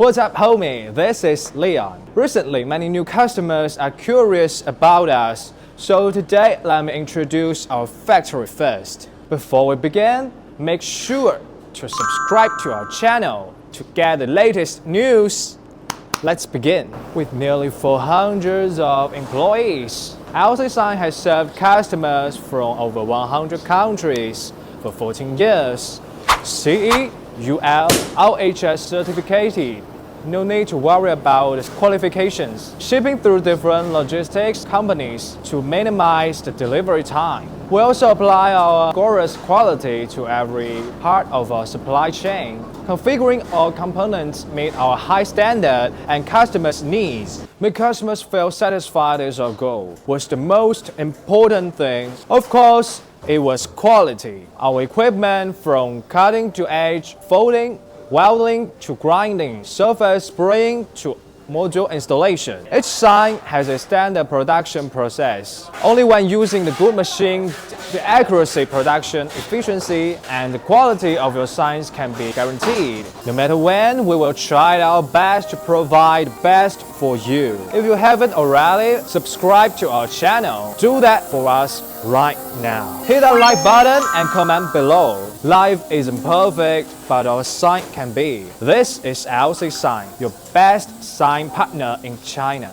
What's up, homie? This is Leon. Recently, many new customers are curious about us, so today let me introduce our factory first. Before we begin, make sure to subscribe to our channel to get the latest news. Let's begin. With nearly 400 of employees, LCSIGN has served customers from over 100 countries for 14 years. CE, UL, LHS certificated. No need to worry about qualifications. Shipping through different logistics companies to minimize the delivery time. We also apply our rigorous quality to every part of our supply chain. Configuring all components meet our high standard and customers' needs. Make customers feel satisfied is our goal. What's the most important thing? Of course, it was quality. Our equipment, from cutting to edge, folding, welding to grinding, surface spraying to module installation. Each sign has a standard production process. Only when using the good machine, the accuracy, production efficiency, and the quality of your signs can be guaranteed. No matter when, we will try our best to provide best for you. If you haven't already, subscribe to our channel. Do that for us right now. Hit that like button and comment below. Life isn't perfect, but our sign can be. This is LCSIGN, your best sign partner in China.